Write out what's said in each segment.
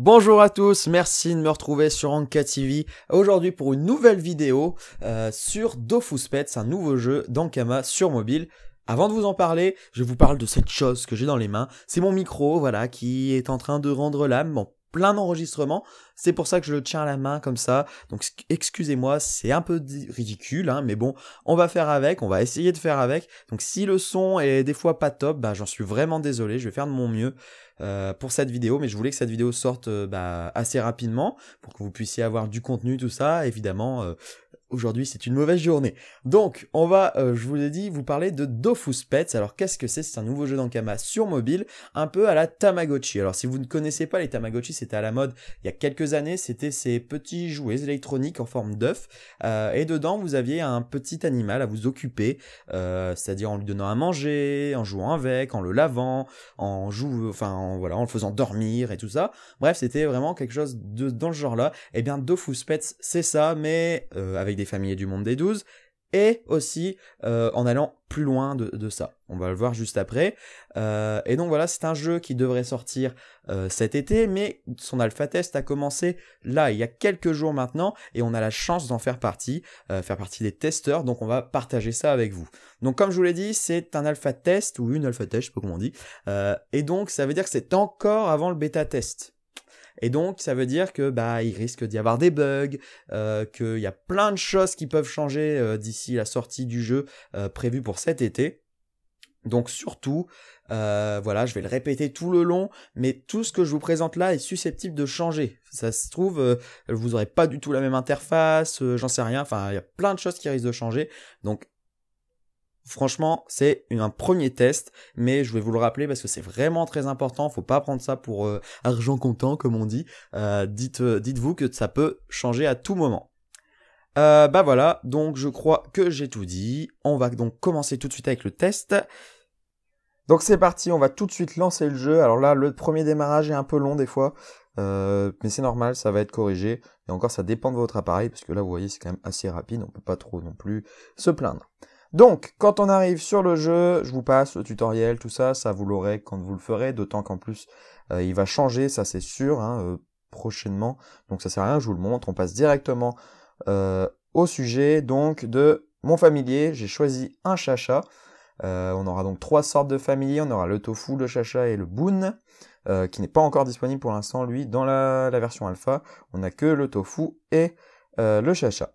Bonjour à tous, merci de me retrouver sur Anka TV aujourd'hui pour une nouvelle vidéo sur Dofus Pets, un nouveau jeu d'Ankama sur mobile. Avant de vous en parler, je vous parle de cette chose que j'ai dans les mains. C'est mon micro, voilà, qui est en train de rendre l'âme en plein enregistrement. C'est pour ça que je le tiens à la main comme ça. Donc excusez-moi, c'est un peu ridicule, hein, mais bon, on va faire avec, on va essayer de faire avec. Donc si le son est des fois pas top, bah, j'en suis vraiment désolé, je vais faire de mon mieux pour cette vidéo. Mais je voulais que cette vidéo sorte assez rapidement pour que vous puissiez avoir du contenu, tout ça. Évidemment, aujourd'hui, c'est une mauvaise journée. Donc, on va, je vous l'ai dit, vous parler de Dofus Pets. Alors, qu'est-ce que c'est? C'est un nouveau jeu d'Ankama sur mobile, un peu à la Tamagotchi. Alors, si vous ne connaissez pas les Tamagotchi, c'était à la mode il y a quelques années. C'était ces petits jouets électroniques en forme d'œuf. Et dedans, vous aviez un petit animal à vous occuper, c'est-à-dire en lui donnant à manger, en jouant avec, en le lavant, voilà, en le faisant dormir et tout ça. Bref, c'était vraiment quelque chose dans ce genre-là. Et bien, Dofus Pets, c'est ça, mais avec des familiers du monde des 12, et aussi en allant plus loin de ça. On va le voir juste après. Et donc voilà, c'est un jeu qui devrait sortir cet été, mais son alpha test a commencé là, il y a quelques jours maintenant, et on a la chance d'en faire partie des testeurs, donc on va partager ça avec vous. Donc comme je vous l'ai dit, c'est un alpha test, ou une alpha test, je sais pas comment on dit, et donc ça veut dire que c'est encore avant le bêta test. Et donc, ça veut dire que il risque d'y avoir des bugs, qu'il y a plein de choses qui peuvent changer d'ici la sortie du jeu prévue pour cet été. Donc surtout, voilà, je vais le répéter tout le long, mais tout ce que je vous présente là est susceptible de changer. Ça se trouve, vous n'aurez pas du tout la même interface, j'en sais rien, enfin, il y a plein de choses qui risquent de changer. Donc, franchement, c'est un premier test, mais je vais vous le rappeler parce que c'est vraiment très important. Faut pas prendre ça pour argent comptant, comme on dit. Dites-vous que ça peut changer à tout moment. Voilà, donc je crois que j'ai tout dit. On va donc commencer tout de suite avec le test. Donc c'est parti, on va tout de suite lancer le jeu. Alors là, le premier démarrage est un peu long des fois, mais c'est normal, ça va être corrigé. Et encore, ça dépend de votre appareil, parce que là, vous voyez, c'est quand même assez rapide. On peut pas trop non plus se plaindre. Donc, quand on arrive sur le jeu, je vous passe le tutoriel, tout ça, ça vous l'aurez quand vous le ferez, d'autant qu'en plus, il va changer, ça c'est sûr, prochainement. Donc ça sert à rien, je vous le montre, on passe directement au sujet, donc de mon familier. J'ai choisi un chacha. On aura donc 3 sortes de familiers, on aura le tofu, le chacha et le boon, qui n'est pas encore disponible pour l'instant, lui, dans la version alpha. On n'a que le tofu et le chacha.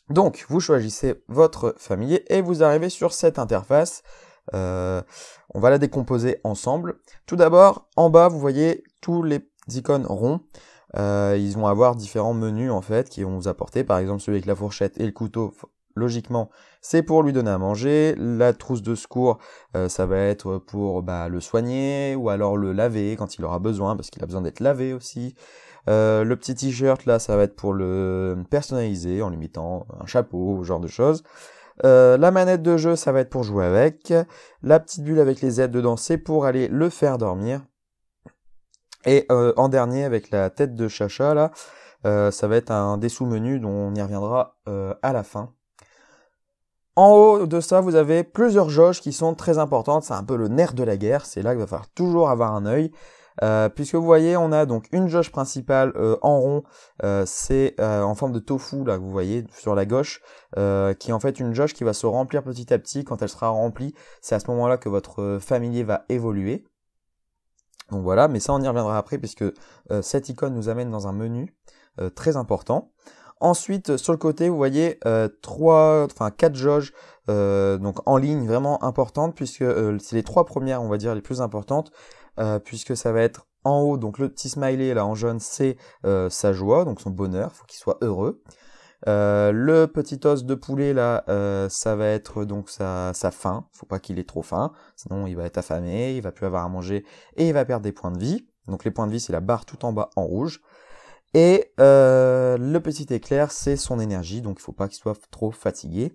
Donc, vous choisissez votre familier et vous arrivez sur cette interface. On va la décomposer ensemble. Tout d'abord, en bas, vous voyez tous les icônes ronds. Ils vont avoir différents menus en fait qui vont vous apporter. Par exemple, celui avec la fourchette et le couteau, logiquement, c'est pour lui donner à manger. La trousse de secours, ça va être pour le soigner ou alors le laver quand il aura besoin, parce qu'il a besoin d'être lavé aussi. Le petit t-shirt là, ça va être pour le personnaliser en lui mettant un chapeau, ce genre de choses. La manette de jeu, ça va être pour jouer avec. La petite bulle avec les aides dedans, c'est pour aller le faire dormir. Et en dernier, avec la tête de chacha là, ça va être un des sous-menus dont on y reviendra à la fin. En haut de ça, vous avez plusieurs jauges qui sont très importantes. C'est un peu le nerf de la guerre. C'est là qu'il va falloir toujours avoir un œil. Puisque vous voyez, on a donc une jauge principale en rond, c'est en forme de tofu là que vous voyez sur la gauche, qui est en fait une jauge qui va se remplir petit à petit. Quand elle sera remplie, c'est à ce moment-là que votre familier va évoluer. Donc voilà, mais ça on y reviendra après puisque cette icône nous amène dans un menu très important. Ensuite, sur le côté, vous voyez 4 jauges donc en ligne vraiment importantes, puisque c'est les 3 premières, on va dire, les plus importantes, puisque ça va être en haut, donc le petit smiley là en jaune, c'est sa joie, donc son bonheur, faut qu'il soit heureux. Le petit os de poulet là, ça va être donc sa faim, faut pas qu'il ait trop faim, sinon il va être affamé, il va plus avoir à manger et il va perdre des points de vie. Donc les points de vie, c'est la barre tout en bas en rouge. Et le petit éclair, c'est son énergie, donc il faut pas qu'il soit trop fatigué.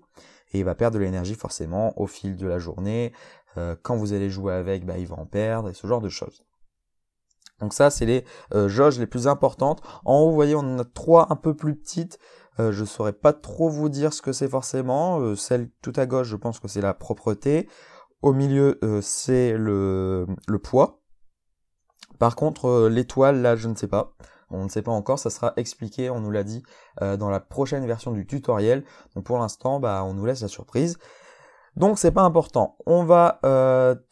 Et il va perdre de l'énergie forcément au fil de la journée. Quand vous allez jouer avec, il va en perdre, et ce genre de choses. Donc ça, c'est les jauges les plus importantes. En haut, vous voyez, on en a 3 un peu plus petites. Je saurais pas trop vous dire ce que c'est forcément. Celle tout à gauche, je pense que c'est la propreté. Au milieu, c'est le poids. Par contre, l'étoile, là, je ne sais pas. On ne sait pas encore, ça sera expliqué, on nous l'a dit, dans la prochaine version du tutoriel. Donc pour l'instant, on nous laisse la surprise. Donc c'est pas important. On va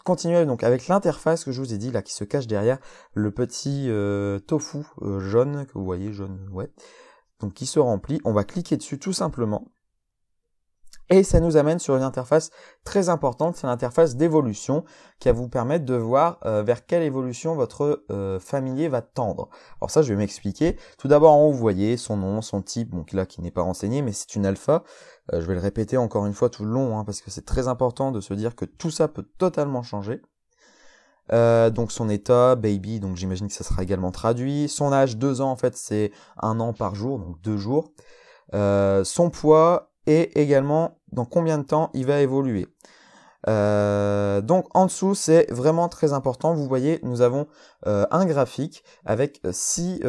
continuer donc avec l'interface que je vous ai dit là, qui se cache derrière le petit tofu jaune, que vous voyez, jaune, ouais. Donc qui se remplit. On va cliquer dessus tout simplement. Et ça nous amène sur une interface très importante, c'est l'interface d'évolution qui va vous permettre de voir vers quelle évolution votre familier va tendre. Alors ça, je vais m'expliquer. Tout d'abord, en haut, vous voyez son nom, son type, donc là qui n'est pas renseigné, mais c'est une alpha. Je vais le répéter encore une fois tout le long, hein, parce que c'est très important de se dire que tout ça peut totalement changer. Donc son état, baby, donc j'imagine que ça sera également traduit. Son âge, 2 ans, en fait, c'est 1 an par jour, donc 2 jours. Son poids, et également dans combien de temps il va évoluer. Donc en dessous, c'est vraiment très important. Vous voyez, nous avons un graphique avec 6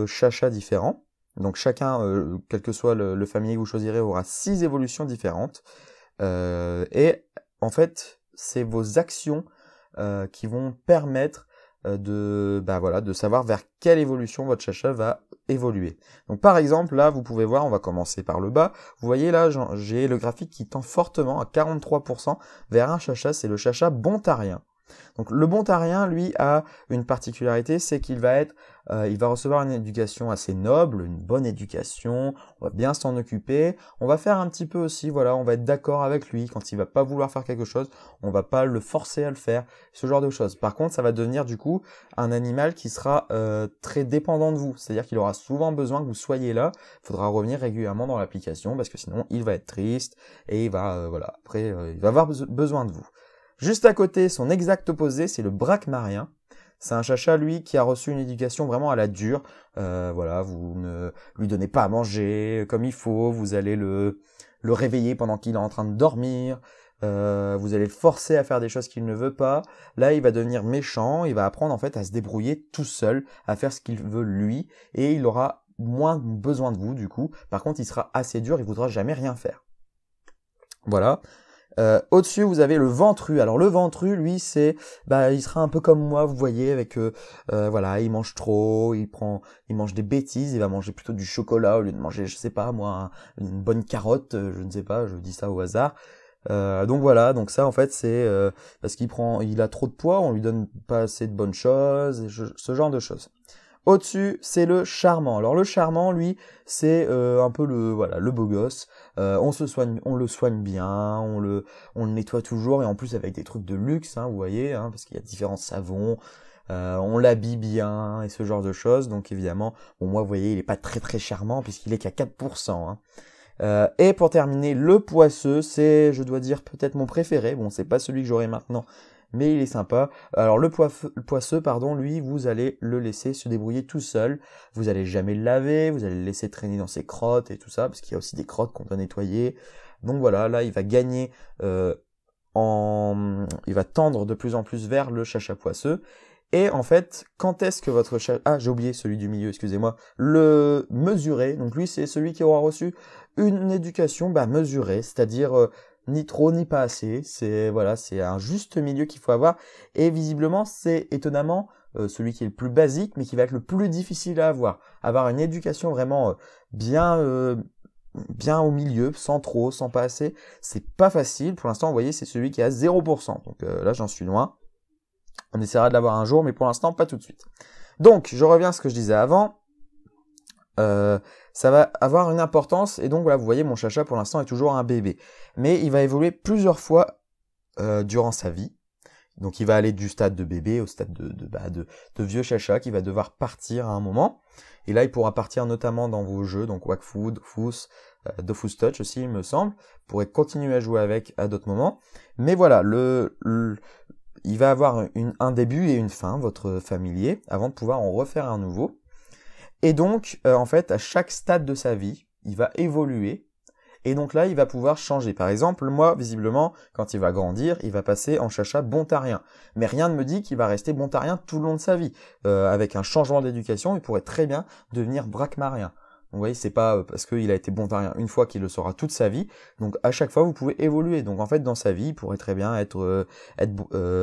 chachas différents. Donc chacun, quel que soit le familier que vous choisirez, aura 6 évolutions différentes. Et en fait, c'est vos actions qui vont permettre de savoir vers quelle évolution votre chacha va évoluer. Donc par exemple, là, vous pouvez voir, on va commencer par le bas. Vous voyez là, j'ai le graphique qui tend fortement à 43% vers un chacha, c'est le chacha bontarien. Donc le bontarien, lui, a une particularité, c'est qu'il va il va recevoir une éducation assez noble, une bonne éducation, on va bien s'en occuper, on va faire un petit peu aussi, voilà, on va être d'accord avec lui, quand il va pas vouloir faire quelque chose, on va pas le forcer à le faire, ce genre de choses. Par contre, ça va devenir du coup un animal qui sera très dépendant de vous, c'est-à-dire qu'il aura souvent besoin que vous soyez là, il faudra revenir régulièrement dans l'application, parce que sinon il va être triste, et il va, après, il va avoir besoin de vous. Juste à côté, son exact opposé, c'est le braquemarien. C'est un chacha, lui, qui a reçu une éducation vraiment à la dure. Voilà, vous ne lui donnez pas à manger comme il faut, vous allez le réveiller pendant qu'il est en train de dormir, vous allez le forcer à faire des choses qu'il ne veut pas. Là, il va devenir méchant, il va apprendre en fait à se débrouiller tout seul, à faire ce qu'il veut lui, et il aura moins besoin de vous, du coup. Par contre, il sera assez dur, il voudra jamais rien faire. Voilà. Au-dessus, vous avez le ventru. Alors le ventru, lui, c'est, il sera un peu comme moi, vous voyez, avec, voilà, il mange trop, il mange des bêtises, il va manger plutôt du chocolat au lieu de manger, je sais pas moi, une bonne carotte, je ne sais pas, je dis ça au hasard. Donc voilà, donc ça en fait c'est parce il a trop de poids, on lui donne pas assez de bonnes choses, et ce genre de choses. Au-dessus, c'est le charmant. Alors le charmant, lui, c'est un peu le beau gosse. On le soigne bien, on le nettoie toujours, et en plus avec des trucs de luxe, hein, vous voyez, hein, parce qu'il y a différents savons. On l'habille bien et ce genre de choses. Donc évidemment, bon, moi, vous voyez, il est pas très très charmant puisqu'il est qu'à 4%. Hein. Et pour terminer, le poisseux, c'est, je dois dire, peut-être mon préféré. Bon, c'est pas celui que j'aurai maintenant, mais il est sympa. Alors le poisseux, lui, vous allez le laisser se débrouiller tout seul. Vous allez jamais le laver, vous allez le laisser traîner dans ses crottes et tout ça, parce qu'il y a aussi des crottes qu'on doit nettoyer. Donc voilà, là il va gagner il va tendre de plus en plus vers le chacha poisseux. Et en fait, quand est-ce que votre chacha... Ah, j'ai oublié celui du milieu, excusez-moi. Le mesuré, donc lui c'est celui qui aura reçu une éducation mesurée, c'est-à-dire... ni trop ni pas assez, c'est un juste milieu qu'il faut avoir, et visiblement c'est étonnamment celui qui est le plus basique mais qui va être le plus difficile à avoir une éducation vraiment bien au milieu, sans trop, sans pas assez, c'est pas facile. Pour l'instant, vous voyez, c'est celui qui a 0%, donc là j'en suis loin, on essaiera de l'avoir un jour, mais pour l'instant pas tout de suite. Donc je reviens à ce que je disais avant. Ça va avoir une importance, et donc voilà, vous voyez, mon chacha pour l'instant est toujours un bébé, mais il va évoluer plusieurs fois durant sa vie. Donc il va aller du stade de bébé au stade de vieux chacha qui va devoir partir à un moment, et là il pourra partir notamment dans vos jeux, donc Wakfu, Dofus Touch aussi il me semble. Vous pourrez continuer à jouer avec à d'autres moments, mais voilà, il va avoir un début et une fin, votre familier, avant de pouvoir en refaire un nouveau. Et donc, en fait, à chaque stade de sa vie, il va évoluer. Et donc là, il va pouvoir changer. Par exemple, moi, visiblement, quand il va grandir, il va passer en chacha bontarien. Mais rien ne me dit qu'il va rester bontarien tout le long de sa vie. Avec un changement d'éducation, il pourrait très bien devenir braquemarien. Vous voyez, c'est pas parce qu'il a été bontarien une fois qu'il le sera toute sa vie. Donc à chaque fois, vous pouvez évoluer. Donc en fait, dans sa vie, il pourrait très bien être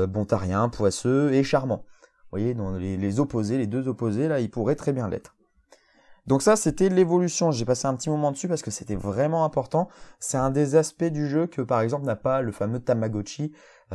bontarien, poisseux et charmant. voyez, dans les opposés, les deux opposés, là, ils pourraient très bien l'être. Donc ça, c'était l'évolution. J'ai passé un petit moment dessus parce que c'était vraiment important. C'est un des aspects du jeu que, par exemple, n'a pas le fameux Tamagotchi,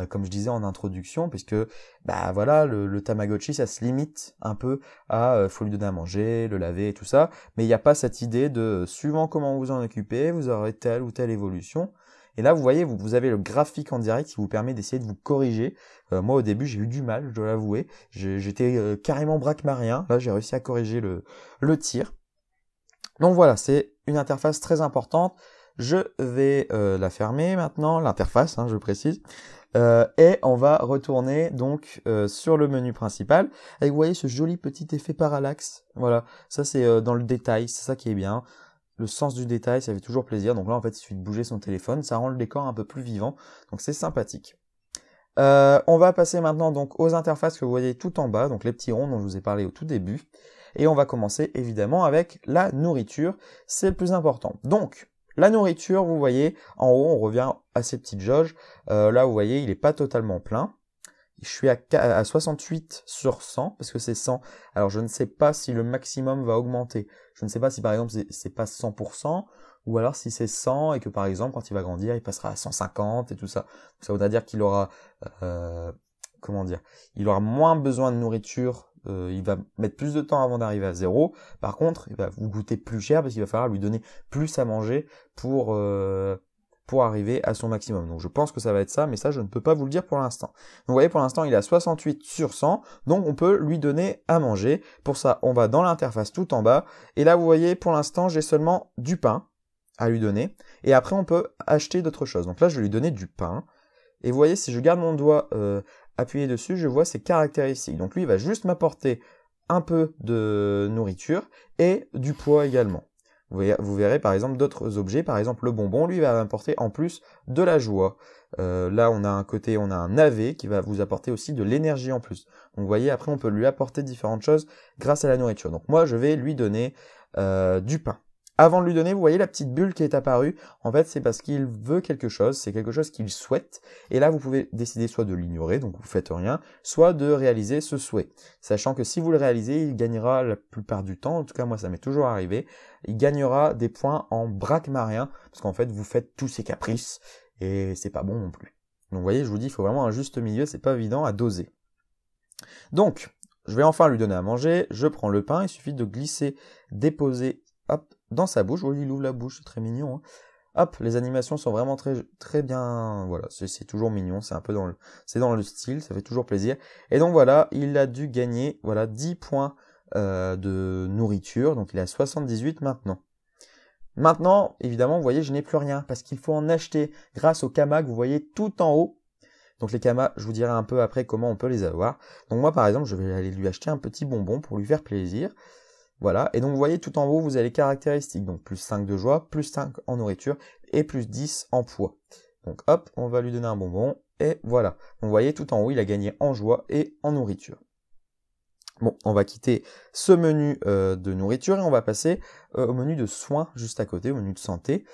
comme je disais en introduction, puisque, bah voilà, le Tamagotchi, ça se limite un peu à, faut lui donner à manger, le laver et tout ça. Mais il n'y a pas cette idée de, suivant comment vous en occupez, vous aurez telle ou telle évolution. Et là, vous voyez, vous avez le graphique en direct qui vous permet d'essayer de vous corriger. Moi, au début, j'ai eu du mal, je dois l'avouer. J'étais carrément braquemarien. Là, j'ai réussi à corriger le tir. Donc voilà, c'est une interface très importante. Je vais la fermer maintenant, l'interface, je précise. Et on va retourner donc sur le menu principal. Et vous voyez ce joli petit effet parallaxe. Voilà, ça c'est dans le détail, c'est ça qui est bien. Le sens du détail, ça fait toujours plaisir. Donc là, en fait, il suffit de bouger son téléphone, ça rend le décor un peu plus vivant. Donc c'est sympathique. On va passer maintenant donc aux interfaces que vous voyez tout en bas, donc les petits ronds dont je vous ai parlé au tout début. Et on va commencer évidemment avec la nourriture, c'est le plus important. Donc, la nourriture, vous voyez, en haut, on revient à ces petites jauges. Là, vous voyez, il n'est pas totalement plein. Je suis à 68 sur 100, parce que c'est 100. Alors, je ne sais pas si le maximum va augmenter. Je ne sais pas si, par exemple, c'est pas 100%, ou alors si c'est 100 et que, par exemple, quand il va grandir, il passera à 150 et tout ça. Donc, ça voudra dire qu'il aura, comment dire, il aura moins besoin de nourriture. Il va mettre plus de temps avant d'arriver à 0. Par contre, il va vous coûter plus cher parce qu'il va falloir lui donner plus à manger pour arriver à son maximum. Donc je pense que ça va être ça, mais ça je ne peux pas vous le dire pour l'instant. Donc vous voyez, pour l'instant il est à 68 sur 100, donc on peut lui donner à manger. Pour ça, on va dans l'interface tout en bas, et là vous voyez, pour l'instant j'ai seulement du pain à lui donner, et après on peut acheter d'autres choses. Donc là je vais lui donner du pain, et vous voyez, si je garde mon doigt appuyé dessus, je vois ses caractéristiques. Donc lui, il va juste m'apporter un peu de nourriture et du poids également. Vous verrez par exemple d'autres objets, par exemple le bonbon, lui il va m'apporter en plus de la joie. Là on a un navet qui va vous apporter aussi de l'énergie en plus. Donc vous voyez, après on peut lui apporter différentes choses grâce à la nourriture. Donc moi je vais lui donner du pain. Avant de lui donner, vous voyez la petite bulle qui est apparue. En fait, c'est parce qu'il veut quelque chose, c'est quelque chose qu'il souhaite. Et là, vous pouvez décider soit de l'ignorer, donc vous faites rien, soit de réaliser ce souhait. Sachant que si vous le réalisez, il gagnera la plupart du temps, en tout cas moi ça m'est toujours arrivé, il gagnera des points en braquemarien, parce qu'en fait, vous faites tous ses caprices, et c'est pas bon non plus. Donc vous voyez, je vous dis, il faut vraiment un juste milieu, c'est pas évident à doser. Donc, je vais enfin lui donner à manger, je prends le pain, il suffit de glisser, déposer, hop, dans sa bouche. Oui, il ouvre la bouche, c'est très mignon. Hop, les animations sont vraiment très bien. Voilà, c'est toujours mignon. C'est un peu dans le style, ça fait toujours plaisir. Et donc voilà, il a dû gagner 10 points de nourriture. Donc il est à 78 maintenant. Maintenant, évidemment, vous voyez, je n'ai plus rien parce qu'il faut en acheter grâce aux kamas que vous voyez tout en haut. Donc les kamas, je vous dirai un peu après comment on peut les avoir. Donc moi, par exemple, je vais aller lui acheter un petit bonbon pour lui faire plaisir. Voilà, et donc vous voyez tout en haut, vous avez les caractéristiques, donc plus 5 de joie, plus 5 en nourriture, et plus 10 en poids. Donc hop, on va lui donner un bonbon, et voilà. Donc vous voyez tout en haut, il a gagné en joie et en nourriture. Bon, on va quitter ce menu de nourriture, et on va passer au menu de soins, juste à côté, au menu de santé,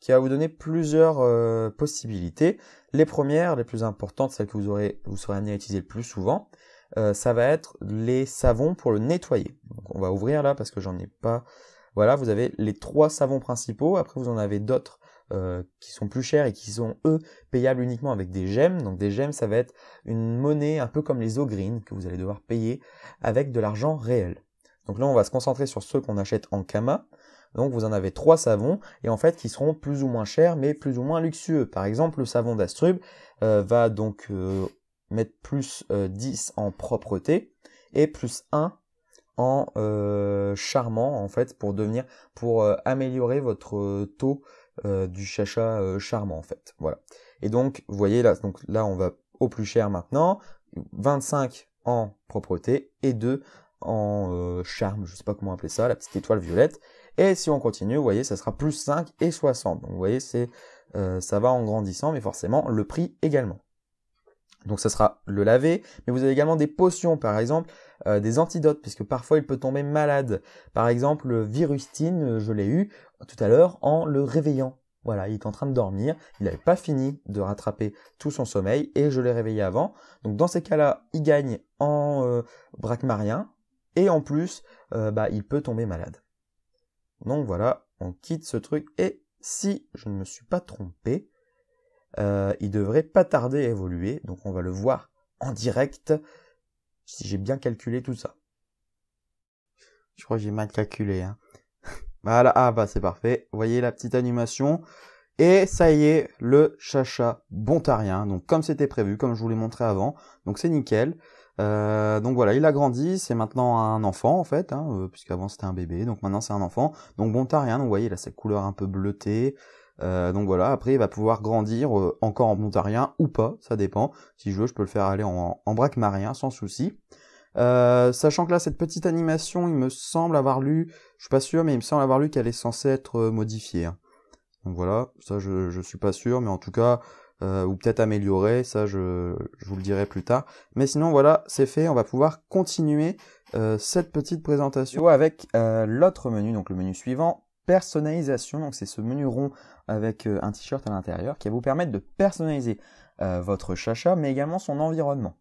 qui va vous donner plusieurs possibilités. Les premières, les plus importantes, celles que vous serez amené à utiliser le plus souvent, ça va être les savons pour le nettoyer. Donc on va ouvrir là parce que j'en ai pas. Voilà, vous avez les 3 savons principaux. Après vous en avez d'autres qui sont plus chers et qui sont eux payables uniquement avec des gemmes. Donc des gemmes, ça va être une monnaie un peu comme les Ogreen que vous allez devoir payer avec de l'argent réel. Donc là on va se concentrer sur ceux qu'on achète en kama. Donc vous en avez 3 savons et en fait qui seront plus ou moins chers mais plus ou moins luxueux. Par exemple le savon d'Astrub va donc mettre plus 10 en propreté et plus 1 en charmant en fait pour améliorer votre taux du chacha charmant en fait. Voilà. Et donc vous voyez là, donc là on va au plus cher maintenant, 25 en propreté et 2 en charme, je sais pas comment appeler ça, la petite étoile violette. Et si on continue, vous voyez, ça sera plus 5 et 60. Donc vous voyez, ça va en grandissant, mais forcément le prix également. Donc ça sera le laver, mais vous avez également des potions, par exemple des antidotes, puisque parfois il peut tomber malade. Par exemple, Virustine, je l'ai eu tout à l'heure en le réveillant. Voilà, il est en train de dormir, il n'avait pas fini de rattraper tout son sommeil et je l'ai réveillé avant. Donc dans ces cas-là, il gagne en braquemarien et en plus, il peut tomber malade. Donc voilà, on quitte ce truc et si je ne me suis pas trompé, il devrait pas tarder à évoluer. Donc on va le voir en direct si j'ai bien calculé tout ça. Je crois que j'ai mal calculé, hein. Voilà, c'est parfait. Vous voyez la petite animation. Et ça y est, le chacha bontarien. Donc comme c'était prévu, comme je vous l'ai montré avant. Donc c'est nickel. Donc voilà, il a grandi. C'est maintenant un enfant en fait, hein, puisqu'avant c'était un bébé. Donc maintenant c'est un enfant. Donc bontarien, donc vous voyez, il a cette couleur un peu bleutée. Donc voilà, après il va pouvoir grandir encore en bontarien ou pas, ça dépend. Si je veux, je peux le faire aller en braquemarien sans souci. Sachant que là, cette petite animation, il me semble avoir lu, je suis pas sûr, mais il me semble avoir lu qu'elle est censée être modifiée, hein. Donc voilà, ça je suis pas sûr, mais en tout cas, ou peut-être améliorée, ça je vous le dirai plus tard. Mais sinon voilà, c'est fait, on va pouvoir continuer cette petite présentation avec l'autre menu, donc le menu suivant, personnalisation. Donc c'est ce menu rond avec un t-shirt à l'intérieur qui va vous permettre de personnaliser votre chacha, mais également son environnement.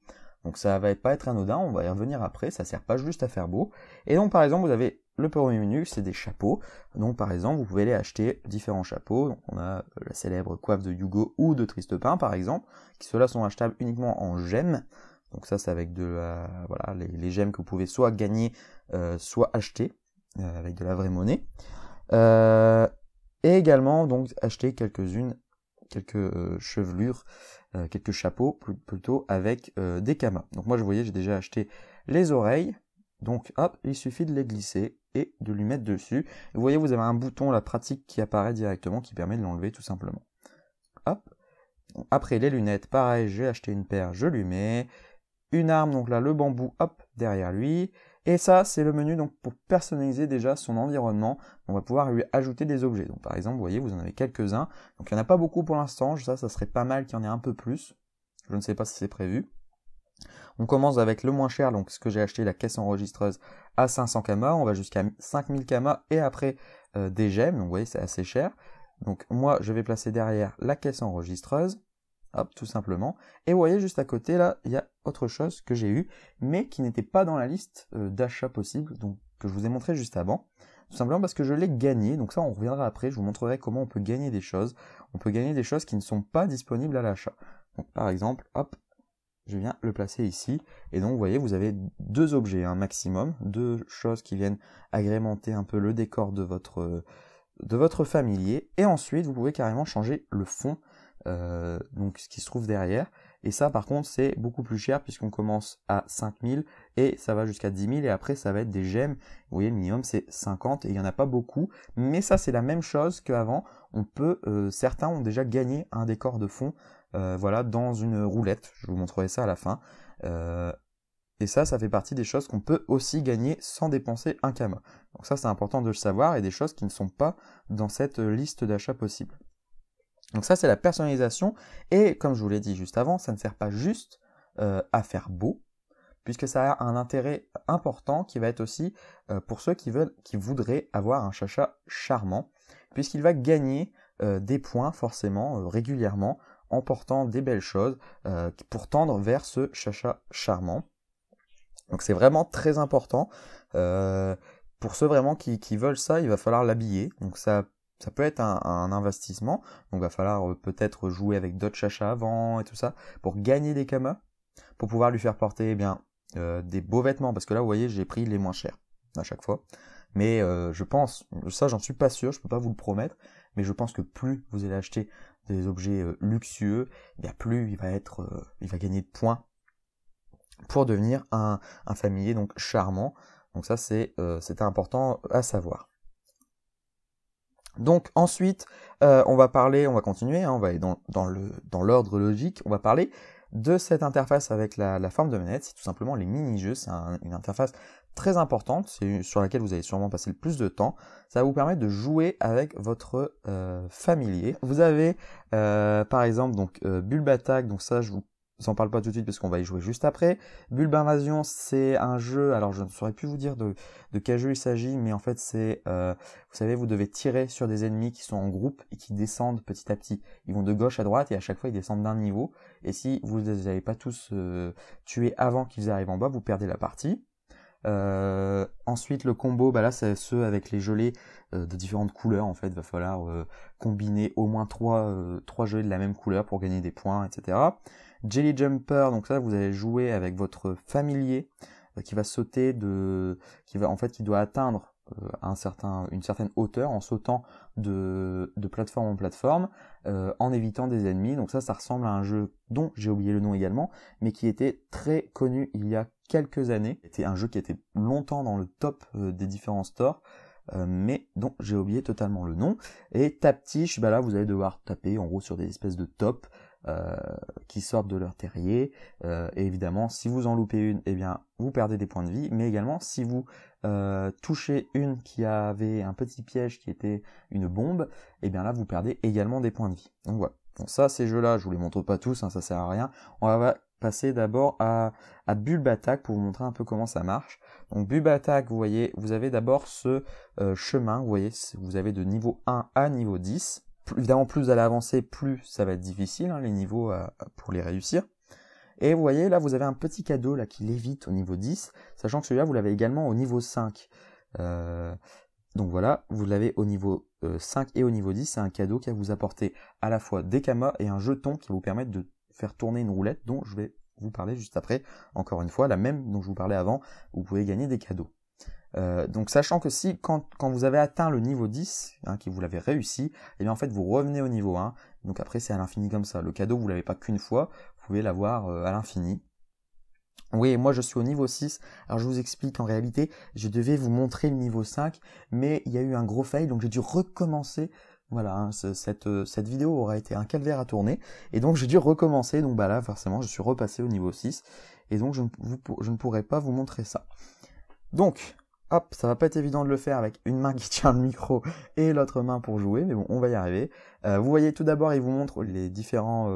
Donc ça va pas être anodin, on va y revenir après, ça sert pas juste à faire beau. Et donc par exemple, vous avez le premier menu, c'est des chapeaux. Donc par exemple, vous pouvez aller acheter différents chapeaux. Donc on a la célèbre coiffe de Hugo ou de Tristepin par exemple, qui ceux-là sont achetables uniquement en gemmes. Donc ça c'est avec voilà, les gemmes que vous pouvez soit gagner, soit acheter avec de la vraie monnaie. Et également donc acheter quelques chevelures, quelques chapeaux plutôt avec des camas. Donc moi je voyais, j'ai déjà acheté les oreilles. Donc hop, il suffit de les glisser et de lui mettre dessus. Et vous voyez, vous avez un bouton là pratique qui apparaît directement qui permet de l'enlever tout simplement. Hop. Après les lunettes, pareil, j'ai acheté une paire, je lui mets. Une arme, donc là le bambou, hop, derrière lui. Et ça, c'est le menu donc pour personnaliser déjà son environnement. On va pouvoir lui ajouter des objets. Donc par exemple, vous voyez, vous en avez quelques-uns. Donc il n'y en a pas beaucoup pour l'instant. Ça serait pas mal qu'il y en ait un peu plus. Je ne sais pas si c'est prévu. On commence avec le moins cher, donc ce que j'ai acheté, la caisse enregistreuse à 500 kamas. On va jusqu'à 5000 kamas et après des gemmes. Donc vous voyez, c'est assez cher. Donc moi, je vais placer derrière la caisse enregistreuse. Hop, tout simplement. Et vous voyez, juste à côté, là, il y a autre chose que j'ai eu, mais qui n'était pas dans la liste d'achats possibles, donc que je vous ai montré juste avant. Tout simplement parce que je l'ai gagné. Donc ça, on reviendra après. Je vous montrerai comment on peut gagner des choses. On peut gagner des choses qui ne sont pas disponibles à l'achat. Donc par exemple, hop, je viens le placer ici. Et donc, vous voyez, vous avez deux objets, un maximum, deux choses qui viennent agrémenter un peu le décor de votre familier. Et ensuite, vous pouvez carrément changer le fond. Donc ce qui se trouve derrière, et ça par contre c'est beaucoup plus cher puisqu'on commence à 5000 et ça va jusqu'à 10 000 et après ça va être des gemmes. Vous voyez, le minimum c'est 50 et il n'y en a pas beaucoup, mais ça c'est la même chose qu'avant. On peut, certains ont déjà gagné un décor de fond, voilà, dans une roulette. Je vous montrerai ça à la fin. Et ça fait partie des choses qu'on peut aussi gagner sans dépenser un kama. Donc ça c'est important de le savoir et des choses qui ne sont pas dans cette liste d'achats possibles. Donc ça, c'est la personnalisation. Et comme je vous l'ai dit juste avant, ça ne sert pas juste à faire beau, puisque ça a un intérêt important qui va être aussi pour ceux qui voudraient avoir un chacha charmant, puisqu'il va gagner des points forcément régulièrement en portant des belles choses pour tendre vers ce chacha charmant. Donc c'est vraiment très important. Pour ceux vraiment qui veulent ça, il va falloir l'habiller. Donc ça peut être un investissement, donc il va falloir peut-être jouer avec d'autres chachas avant et tout ça, pour gagner des kamas, pour pouvoir lui faire porter des beaux vêtements, parce que là vous voyez j'ai pris les moins chers à chaque fois, mais je pense, ça j'en suis pas sûr, je peux pas vous le promettre, mais je pense que plus vous allez acheter des objets luxueux, bien plus il va gagner de points pour devenir un familier donc charmant, donc ça c'était important à savoir. Donc ensuite, on va continuer, hein, on va aller dans l'ordre logique, on va parler de cette interface avec la forme de manette, c'est tout simplement les mini-jeux, c'est une interface très importante, c'est sur laquelle vous allez sûrement passer le plus de temps, ça va vous permettre de jouer avec votre familier. Vous avez par exemple donc Bulb Attack, donc ça je vous vous en parle pas tout de suite parce qu'on va y jouer juste après. Bulb Invasion, c'est un jeu, alors je ne saurais plus vous dire de quel jeu il s'agit, mais en fait c'est, vous savez, vous devez tirer sur des ennemis qui sont en groupe et qui descendent petit à petit. Ils vont de gauche à droite et à chaque fois ils descendent d'un niveau. Et si vous ne les avez pas tous tués avant qu'ils arrivent en bas, vous perdez la partie. Ensuite le combo, bah là c'est ceux avec les gelées de différentes couleurs. En fait, va falloir combiner au moins trois gelées de la même couleur pour gagner des points, etc. Jelly Jumper, donc ça vous allez jouer avec votre familier qui va sauter qui doit atteindre une certaine hauteur en sautant de plateforme en plateforme en évitant des ennemis. Donc ça ressemble à un jeu dont j'ai oublié le nom également, mais qui était très connu il y a quelques années. C'était un jeu qui était longtemps dans le top des différents stores, mais dont j'ai oublié totalement le nom. Et Taptiche, bah là vous allez devoir taper en gros sur des espèces de tops qui sortent de leur terrier, et évidemment si vous en loupez une, eh bien vous perdez des points de vie, mais également si vous touchez une qui avait un petit piège qui était une bombe, et bien là vous perdez également des points de vie. Donc voilà. Bon, ça, ces jeux-là, je vous les montre pas tous, hein, ça sert à rien. On va passer d'abord à Bulb Attack pour vous montrer un peu comment ça marche. Donc Bulb Attack, vous voyez, vous avez d'abord ce chemin, vous voyez, vous avez de niveau 1 à niveau 10. Évidemment, plus vous allez avancer, plus ça va être difficile, hein, les niveaux pour les réussir. Et vous voyez, là, vous avez un petit cadeau là qui lévite au niveau 10, sachant que celui-là, vous l'avez également au niveau 5. Donc voilà, vous l'avez au niveau 5 et au niveau 10, c'est un cadeau qui va vous apporter à la fois des kamas et un jeton qui va vous permettre de faire tourner une roulette dont je vais vous parler juste après. Encore une fois, la même dont je vous parlais avant, vous pouvez gagner des cadeaux. Donc sachant que si quand vous avez atteint le niveau 10, hein, que vous l'avez réussi, et bien en fait vous revenez au niveau 1, donc après c'est à l'infini comme ça. Le cadeau vous l'avez pas qu'une fois, vous pouvez l'avoir à l'infini. Oui, moi je suis au niveau 6, alors je vous explique, en réalité je devais vous montrer le niveau 5, mais il y a eu un gros fail, donc j'ai dû recommencer. Voilà, hein, cette vidéo aura été un calvaire à tourner, et donc j'ai dû recommencer, donc bah là forcément je suis repassé au niveau 6, et donc je ne pourrai pas vous montrer ça. Donc, hop, ça va pas être évident de le faire avec une main qui tient le micro et l'autre main pour jouer, mais bon, on va y arriver. Vous voyez, tout d'abord, il vous montre les différents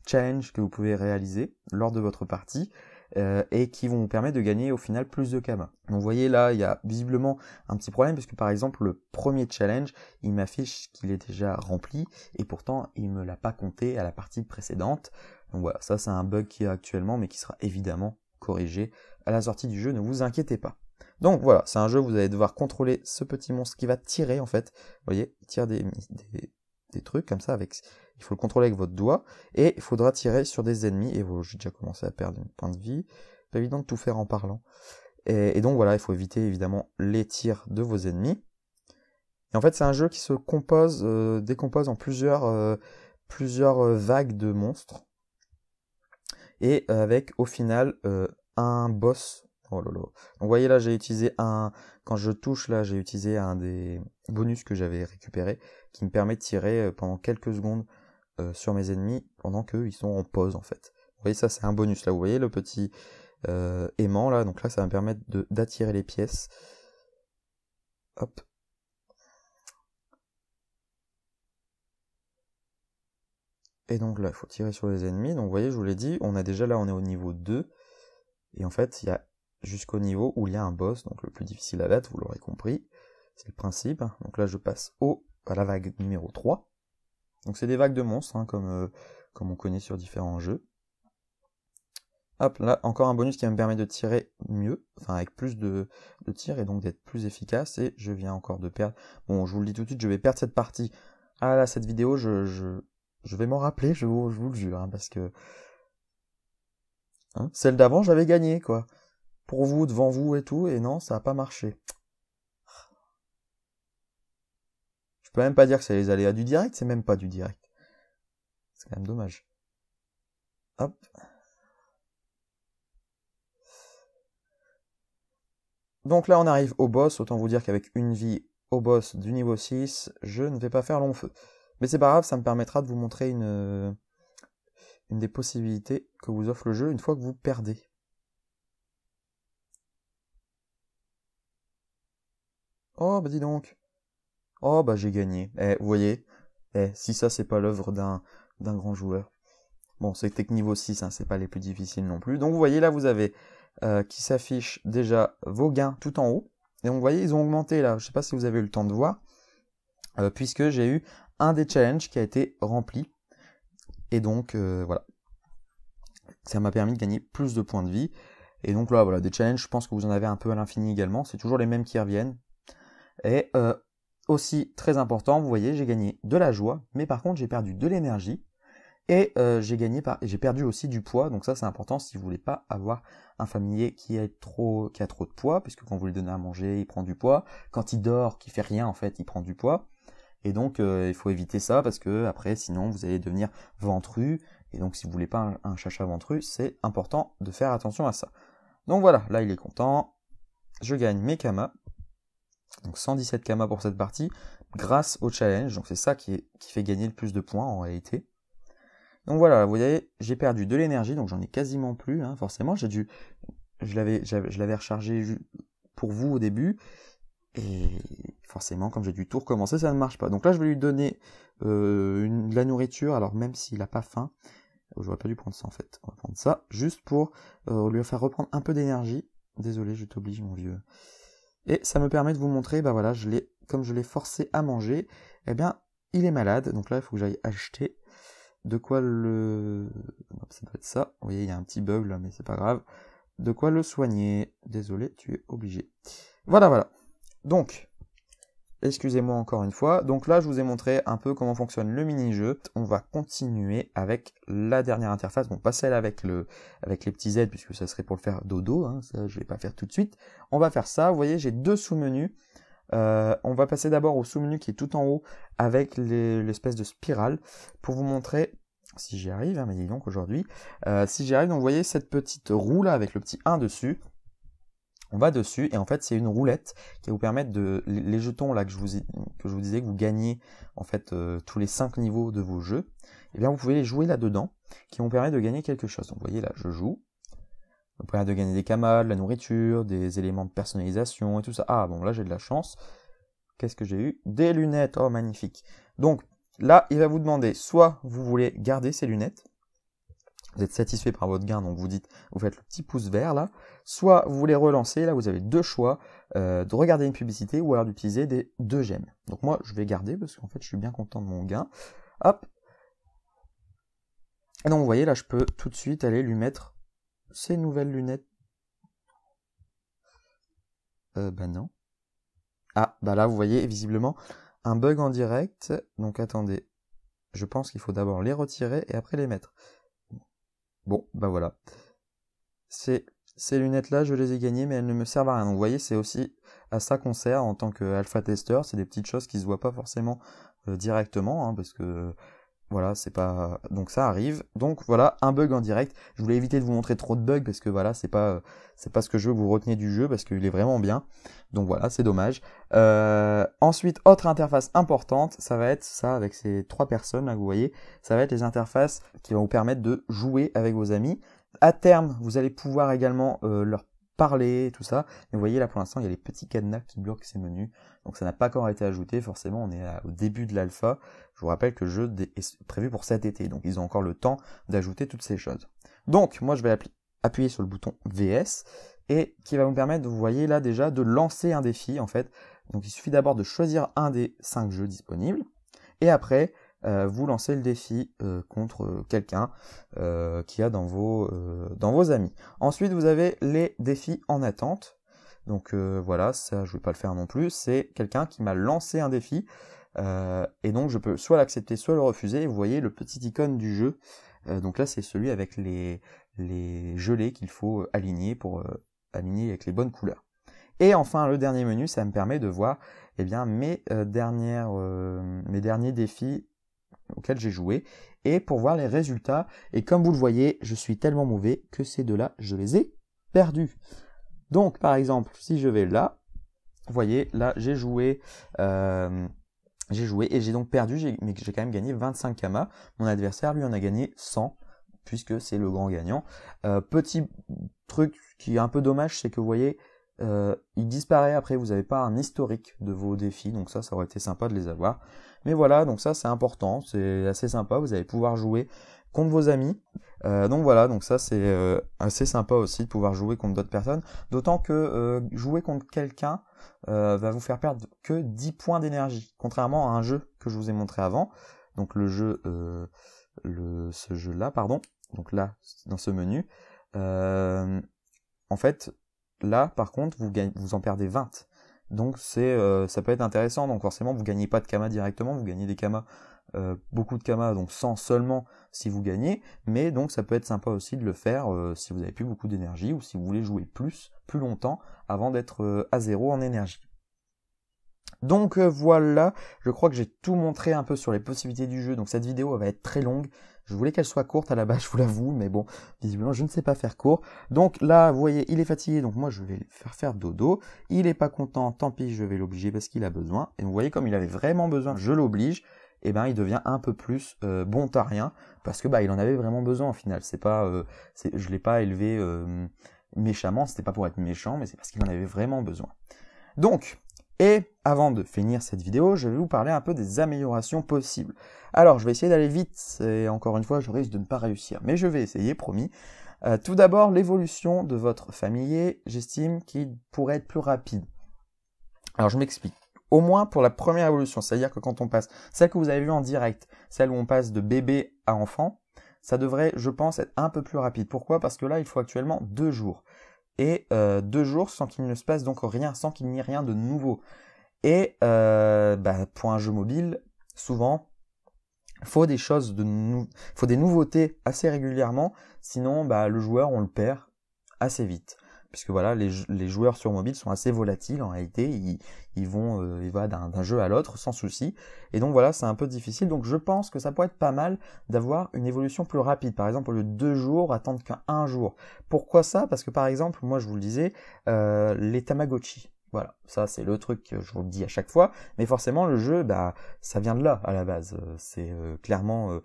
challenges que vous pouvez réaliser lors de votre partie et qui vont vous permettre de gagner au final plus de kamas. Donc vous voyez là, il y a visiblement un petit problème parce que par exemple, le premier challenge, il m'affiche qu'il est déjà rempli et pourtant, il me l'a pas compté à la partie précédente. Donc voilà, ça c'est un bug qui est actuellement, mais qui sera évidemment corrigé à la sortie du jeu, ne vous inquiétez pas. Donc voilà, c'est un jeu où vous allez devoir contrôler ce petit monstre qui va tirer en fait. Vous voyez, il tire des trucs comme ça avec. Il faut le contrôler avec votre doigt et il faudra tirer sur des ennemis. Et j'ai déjà commencé à perdre une point de vie. Pas évident de tout faire en parlant. Et donc voilà, il faut éviter évidemment les tirs de vos ennemis. Et en fait, c'est un jeu qui se décompose en plusieurs vagues de monstres. Et avec au final un boss. Oh là là. Donc vous voyez là, j'ai utilisé quand je touche là, j'ai utilisé un des bonus que j'avais récupéré qui me permet de tirer pendant quelques secondes sur mes ennemis pendant qu'eux ils sont en pause en fait. Vous voyez, ça c'est un bonus là, vous voyez le petit aimant là, donc là ça va me permettre d'attirer les pièces. Hop. Et donc là, il faut tirer sur les ennemis. Donc vous voyez, je vous l'ai dit, on est au niveau 2. Et en fait, il y a jusqu'au niveau où il y a un boss, donc le plus difficile à battre, vous l'aurez compris. C'est le principe. Donc là, je passe à la vague numéro 3. Donc c'est des vagues de monstres, hein, comme on connaît sur différents jeux. Hop, là, encore un bonus qui va me permettre de tirer mieux, enfin avec plus de tirs, et donc d'être plus efficace, et je viens encore de perdre. Bon, je vous le dis tout de suite, je vais perdre cette partie. Ah là, cette vidéo, je vais m'en rappeler, je vous le jure, hein, parce que... Hein, celle d'avant, j'avais gagné, quoi. Pour vous, devant vous et tout, et non, ça n'a pas marché. Je peux même pas dire que c'est les aléas du direct, c'est même pas du direct. C'est quand même dommage. Hop. Donc là, on arrive au boss. Autant vous dire qu'avec une vie au boss du niveau 6, je ne vais pas faire long feu. Mais c'est pas grave, ça me permettra de vous montrer une des possibilités que vous offre le jeu une fois que vous perdez. Oh, bah dis donc. Oh, bah j'ai gagné. Vous voyez, si ça, c'est pas l'œuvre d'un grand joueur. Bon, c'est que niveau 6, hein, c'est pas les plus difficiles non plus. Donc vous voyez là, vous avez qui s'affiche déjà vos gains tout en haut. Et donc vous voyez, ils ont augmenté là, je sais pas si vous avez eu le temps de voir, puisque j'ai eu un des challenges qui a été rempli. Et donc voilà, ça m'a permis de gagner plus de points de vie. Et donc là, voilà, des challenges, je pense que vous en avez un peu à l'infini également. C'est toujours les mêmes qui reviennent. Et aussi, très important, vous voyez, j'ai gagné de la joie, mais par contre, j'ai perdu de l'énergie. Et j'ai perdu aussi du poids, donc ça c'est important si vous voulez pas avoir un familier qui a trop de poids, puisque quand vous lui donnez à manger, il prend du poids. Quand il dort, qu'il fait rien en fait, il prend du poids. Et donc il faut éviter ça parce que après sinon vous allez devenir ventru. Et donc si vous voulez pas un chacha ventru, c'est important de faire attention à ça. Donc voilà, là il est content. Je gagne mes kamas. Donc 117 kamas pour cette partie, grâce au challenge. Donc c'est ça qui fait gagner le plus de points en réalité. Donc voilà, vous voyez, j'ai perdu de l'énergie, donc j'en ai quasiment plus, hein, forcément. Je l'avais rechargé pour vous au début, et forcément, comme j'ai dû tout recommencer, ça ne marche pas. Donc là, je vais lui donner de la nourriture, alors même s'il n'a pas faim, j'aurais pas dû prendre ça en fait. On va prendre ça, juste pour lui faire reprendre un peu d'énergie. Désolé, je t'oblige, mon vieux. Et ça me permet de vous montrer, bah voilà, comme je l'ai forcé à manger, eh bien, il est malade. Donc là, il faut que j'aille acheter de quoi ça doit être ça. Vous voyez, il y a un petit bug là, mais c'est pas grave. De quoi le soigner. Désolé, tu es obligé. Voilà. Donc, excusez-moi encore une fois. Donc là, je vous ai montré un peu comment fonctionne le mini-jeu. On va continuer avec la dernière interface. Bon, pas celle avec les petits Z, puisque ça serait pour le faire dodo. Hein, ça, je vais pas faire tout de suite. On va faire ça. Vous voyez, j'ai deux sous-menus. On va passer d'abord au sous-menu qui est tout en haut avec l'espèce de spirale pour vous montrer si j'y arrive, hein, mais dis donc aujourd'hui, si j'y arrive, donc vous voyez cette petite roue là avec le petit 1 dessus, on va dessus et en fait c'est une roulette qui va vous permettre les jetons là que je vous disais que vous gagnez en fait tous les 5 niveaux de vos jeux, et bien vous pouvez les jouer là-dedans qui vont permettre de gagner quelque chose. Donc vous voyez là, je joue. Ça permet de gagner des kamas, de la nourriture, des éléments de personnalisation et tout ça. Ah bon, là j'ai de la chance. Qu'est-ce que j'ai eu? Des lunettes, oh magnifique. Donc là, il va vous demander, soit vous voulez garder ces lunettes, vous êtes satisfait par votre gain, donc vous faites le petit pouce vert là, soit vous voulez relancer, là vous avez deux choix, de regarder une publicité ou alors d'utiliser des 2 gemmes. Donc moi je vais garder parce qu'en fait je suis bien content de mon gain. Hop. Et donc vous voyez là, je peux tout de suite aller lui mettre ces nouvelles lunettes. Bah non. Ah, bah là, vous voyez, visiblement, un bug en direct. Donc, attendez. Je pense qu'il faut d'abord les retirer et après les mettre. Bon, bah voilà. Ces lunettes-là, je les ai gagnées, mais elles ne me servent à rien. Donc, vous voyez, c'est aussi à ça qu'on sert en tant qu'alpha testeur. C'est des petites choses qui se voient pas forcément directement, hein, parce que... Voilà, c'est pas... Donc ça arrive. Donc voilà, un bug en direct. Je voulais éviter de vous montrer trop de bugs parce que voilà, c'est pas ce que je veux que vous reteniez du jeu parce qu'il est vraiment bien. Donc voilà, c'est dommage. Ensuite, autre interface importante, ça va être ça avec ces 3 personnes là que vous voyez. Ça va être les interfaces qui vont vous permettre de jouer avec vos amis. À terme, vous allez pouvoir également leur parler, tout ça. Mais vous voyez là pour l'instant, il y a les petits cadenas qui bloquent ces menus. Donc ça n'a pas encore été ajouté, forcément on est au début de l'alpha. Je vous rappelle que le jeu est prévu pour cet été, donc ils ont encore le temps d'ajouter toutes ces choses. Donc moi je vais appuyer sur le bouton VS et qui va vous permettre, vous voyez là déjà, de lancer un défi en fait. Donc il suffit d'abord de choisir un des 5 jeux disponibles et après vous lancez le défi contre quelqu'un qui a dans vos amis. Ensuite vous avez les défis en attente. Donc voilà, ça je vais pas le faire non plus, c'est quelqu'un qui m'a lancé un défi, et donc je peux soit l'accepter, soit le refuser, et vous voyez le petit icône du jeu, donc là c'est celui avec les gelées qu'il faut aligner pour aligner avec les bonnes couleurs. Et enfin le dernier menu, ça me permet de voir eh bien, mes derniers défis auxquels j'ai joué, et pour voir les résultats, et comme vous le voyez, je suis tellement mauvais que ces deux-là, je les ai perdus. Donc, par exemple, si je vais là, vous voyez, là, j'ai joué et j'ai donc perdu, mais j'ai quand même gagné 25 kamas. Mon adversaire, lui, en a gagné 100, puisque c'est le grand gagnant. Petit truc qui est un peu dommage, c'est que vous voyez, il disparaît après, vous n'avez pas un historique de vos défis, donc ça aurait été sympa de les avoir. Mais voilà, donc ça c'est important, c'est assez sympa, vous allez pouvoir jouer contre vos amis. Donc voilà, donc ça c'est assez sympa aussi de pouvoir jouer contre d'autres personnes, d'autant que jouer contre quelqu'un va vous faire perdre que 10 points d'énergie, contrairement à un jeu que je vous ai montré avant, donc le jeu, ce jeu-là, pardon, donc là, dans ce menu, en fait, là, par contre, vous en perdez 20. Donc ça peut être intéressant, donc forcément vous gagnez pas de Kama directement, vous gagnez des Kama, beaucoup de Kama, donc 100 seulement si vous gagnez, mais donc ça peut être sympa aussi de le faire si vous n'avez plus beaucoup d'énergie ou si vous voulez jouer plus longtemps avant d'être à zéro en énergie. Donc voilà, je crois que j'ai tout montré un peu sur les possibilités du jeu, donc cette vidéo va être très longue. Je voulais qu'elle soit courte à la base, je vous l'avoue, mais bon, visiblement je ne sais pas faire court. Donc là, vous voyez, il est fatigué, donc moi je vais le faire dodo. Il est pas content, tant pis, je vais l'obliger parce qu'il a besoin. Et vous voyez, comme il avait vraiment besoin, je l'oblige. Et ben il devient un peu plus bontarien parce que bah il en avait vraiment besoin au final. C'est pas, je l'ai pas élevé méchamment, c'était pas pour être méchant, mais c'est parce qu'il en avait vraiment besoin. Donc, et avant de finir cette vidéo, je vais vous parler un peu des améliorations possibles. Alors, je vais essayer d'aller vite, et encore une fois, je risque de ne pas réussir, mais je vais essayer, promis. Tout d'abord, l'évolution de votre familier, j'estime qu'il pourrait être plus rapide. Alors, je m'explique. Au moins pour la première évolution, c'est-à-dire que quand on passe, celle que vous avez vue en direct, celle où on passe de bébé à enfant, ça devrait, je pense, être un peu plus rapide. Pourquoi? Parce que là, il faut actuellement 2 jours. Et 2 jours sans qu'il ne se passe donc rien, sans qu'il n'y ait rien de nouveau. Et pour un jeu mobile, souvent, faut des choses faut des nouveautés assez régulièrement, sinon le joueur on le perd assez vite. Puisque voilà, les joueurs sur mobile sont assez volatiles en réalité, ils vont d'un jeu à l'autre sans souci. Et donc voilà, c'est un peu difficile. Donc je pense que ça pourrait être pas mal d'avoir une évolution plus rapide. Par exemple, au lieu de 2 jours, attendre qu'un jour. Pourquoi ça? Parce que par exemple, moi je vous le disais, les Tamagotchi. Voilà, ça c'est le truc que je vous le dis à chaque fois, mais forcément le jeu, ça vient de là à la base. C'est clairement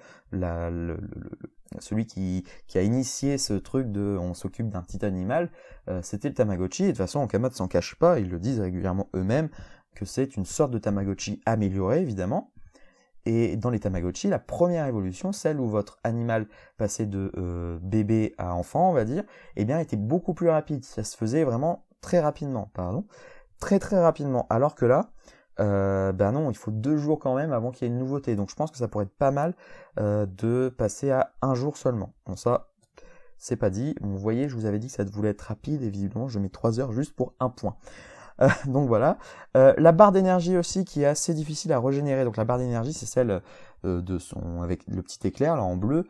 celui qui a initié ce truc de on s'occupe d'un petit animal, c'était le Tamagotchi, et de toute façon Ankama ne s'en cache pas, ils le disent régulièrement eux-mêmes, que c'est une sorte de Tamagotchi amélioré évidemment. Et dans les Tamagotchi, la première évolution, celle où votre animal passait de bébé à enfant, on va dire, eh bien était beaucoup plus rapide, ça se faisait vraiment très rapidement, très rapidement, alors que là, non, il faut 2 jours quand même avant qu'il y ait une nouveauté. Donc je pense que ça pourrait être pas mal de passer à 1 jour seulement. Bon ça, c'est pas dit. Vous voyez, je vous avais dit que ça voulait être rapide et visiblement je mets 3 heures juste pour 1 point. Donc voilà. La barre d'énergie aussi qui est assez difficile à régénérer. Donc la barre d'énergie c'est celle avec le petit éclair là en bleu.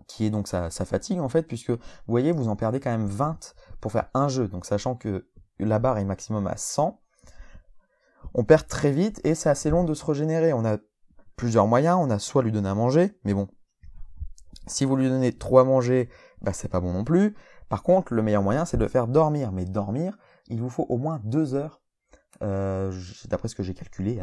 Qui est donc sa fatigue en fait, puisque vous voyez, vous en perdez quand même 20 pour faire un jeu. Donc sachant que la barre est maximum à 100, on perd très vite et c'est assez long de se régénérer. On a plusieurs moyens, on a soit lui donner à manger, mais bon, si vous lui donnez trop à manger, c'est pas bon non plus. Par contre, le meilleur moyen c'est de le faire dormir, mais dormir, il vous faut au moins 2 heures. D'après ce que j'ai calculé,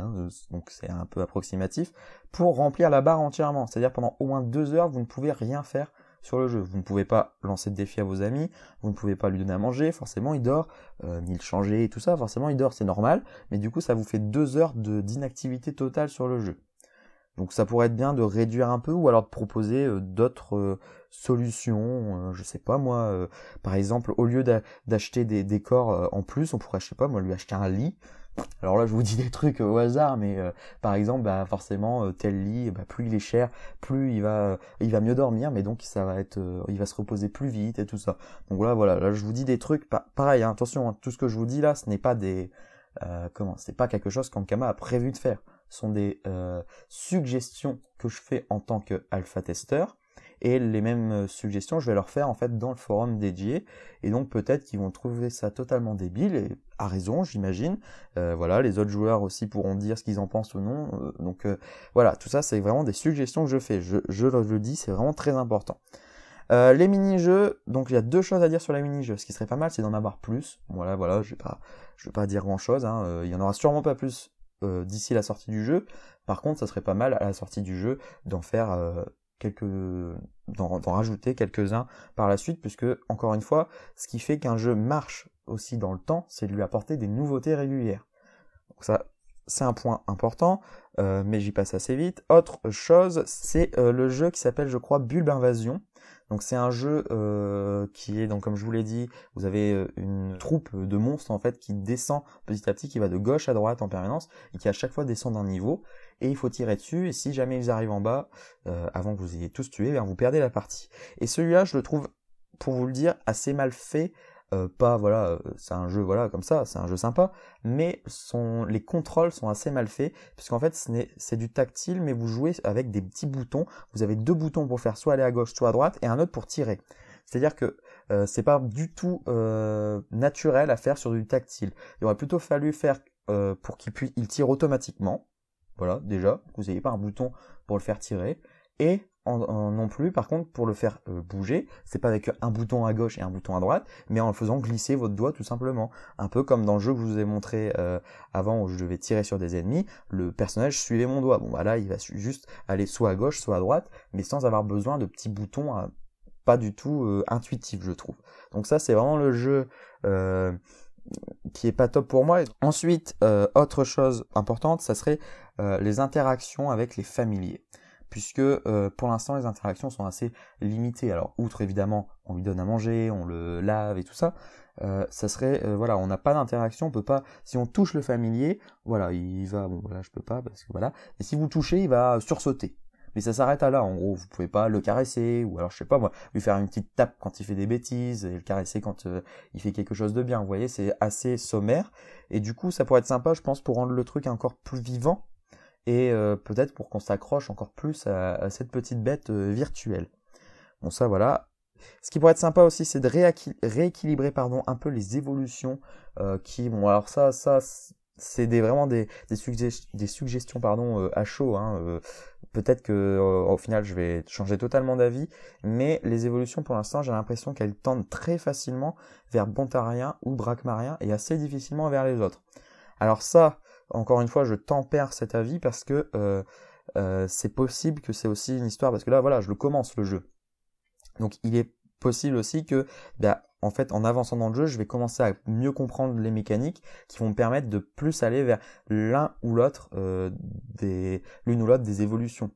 donc c'est un peu approximatif, pour remplir la barre entièrement. C'est-à-dire pendant au moins 2 heures, vous ne pouvez rien faire sur le jeu. Vous ne pouvez pas lancer de défi à vos amis, vous ne pouvez pas lui donner à manger, forcément il dort, ni le changer et tout ça, forcément il dort, c'est normal, mais du coup ça vous fait 2 heures d'inactivité totale sur le jeu. Donc ça pourrait être bien de réduire un peu ou alors de proposer d'autres solutions, je sais pas moi, par exemple au lieu d'acheter des décors en plus, on pourrait, je sais pas moi, lui acheter un lit. Alors là je vous dis des trucs au hasard, mais par exemple forcément tel lit, plus il est cher, plus il va mieux dormir, mais donc ça va être, il va se reposer plus vite et tout ça. Donc voilà, là je vous dis des trucs, pareil, attention, tout ce que je vous dis là, ce n'est pas c'est pas quelque chose qu'Ankama a prévu de faire. Ce sont des suggestions que je fais en tant que alpha testeur, et les mêmes suggestions je vais leur faire en fait dans le forum dédié, et donc peut-être qu'ils vont trouver ça totalement débile, et à raison j'imagine. Voilà, les autres joueurs aussi pourront dire ce qu'ils en pensent ou non, donc voilà, tout ça c'est vraiment des suggestions que je fais, je le dis, c'est vraiment très important. Les mini-jeux, donc il y a 2 choses à dire sur les mini-jeux. Ce qui serait pas mal, c'est d'en avoir plus. Voilà, je vais pas dire grand-chose. Il y en aura sûrement pas plus d'ici la sortie du jeu. Par contre, ça serait pas mal à la sortie du jeu d'en faire d'en rajouter quelques-uns par la suite, puisque encore une fois, ce qui fait qu'un jeu marche aussi dans le temps, c'est de lui apporter des nouveautés régulières. Donc ça, c'est un point important, mais j'y passe assez vite. Autre chose, c'est le jeu qui s'appelle, je crois, Bulb Invasion. Donc c'est un jeu qui est, donc comme je vous l'ai dit, vous avez une troupe de monstres en fait qui descend petit à petit, qui va de gauche à droite en permanence et qui à chaque fois descend d'un niveau. Et il faut tirer dessus, et si jamais ils arrivent en bas, avant que vous ayez tous tué, bien, vous perdez la partie. Et celui-là, je le trouve, pour vous le dire, assez mal fait. Pas voilà, c'est un jeu voilà comme ça, c'est un jeu sympa, mais les contrôles sont assez mal faits, puisqu'en fait c'est du tactile, mais vous jouez avec des petits boutons. Vous avez 2 boutons pour faire soit aller à gauche, soit à droite, et un autre pour tirer. C'est-à-dire que c'est pas du tout naturel à faire sur du tactile. Il aurait plutôt fallu faire pour il tire automatiquement. Voilà, déjà, vous n'ayez pas un bouton pour le faire tirer. Et non plus, par contre, pour le faire bouger, c'est pas avec un bouton à gauche et un bouton à droite, mais en le faisant glisser votre doigt tout simplement. Un peu comme dans le jeu que je vous ai montré avant où je devais tirer sur des ennemis, le personnage suivait mon doigt. Bon, bah là, il va juste aller soit à gauche, soit à droite, mais sans avoir besoin de petits boutons pas du tout intuitifs, je trouve. Donc ça, c'est vraiment le jeu qui est pas top pour moi. Ensuite, autre chose importante, ça serait les interactions avec les familiers. Puisque pour l'instant les interactions sont assez limitées. Alors outre évidemment on lui donne à manger, on le lave et tout ça, ça serait voilà, on n'a pas d'interaction, on peut pas, si on touche le familier, voilà, il va, bon voilà je peux pas parce que voilà, et si vous le touchez il va sursauter. Mais ça s'arrête à là, en gros, vous pouvez pas le caresser, ou alors je sais pas moi, lui faire une petite tape quand il fait des bêtises, et le caresser quand il fait quelque chose de bien, vous voyez, c'est assez sommaire, et du coup ça pourrait être sympa je pense pour rendre le truc encore plus vivant, et peut-être pour qu'on s'accroche encore plus à cette petite bête virtuelle. Bon ça voilà. Ce qui pourrait être sympa aussi, c'est de rééquilibrer un peu les évolutions bon alors ça c'est vraiment des suggestions à chaud. Peut-être que au final je vais changer totalement d'avis, mais les évolutions pour l'instant j'ai l'impression qu'elles tendent très facilement vers Bontarien ou Brakmarien et assez difficilement vers les autres. Alors ça, encore une fois, je tempère cet avis parce que c'est possible que c'est aussi une histoire, parce que là, voilà, je le commence le jeu. Donc il est possible aussi que, en fait, en avançant dans le jeu, je vais commencer à mieux comprendre les mécaniques qui vont me permettre de plus aller vers l'une ou l'autre des évolutions.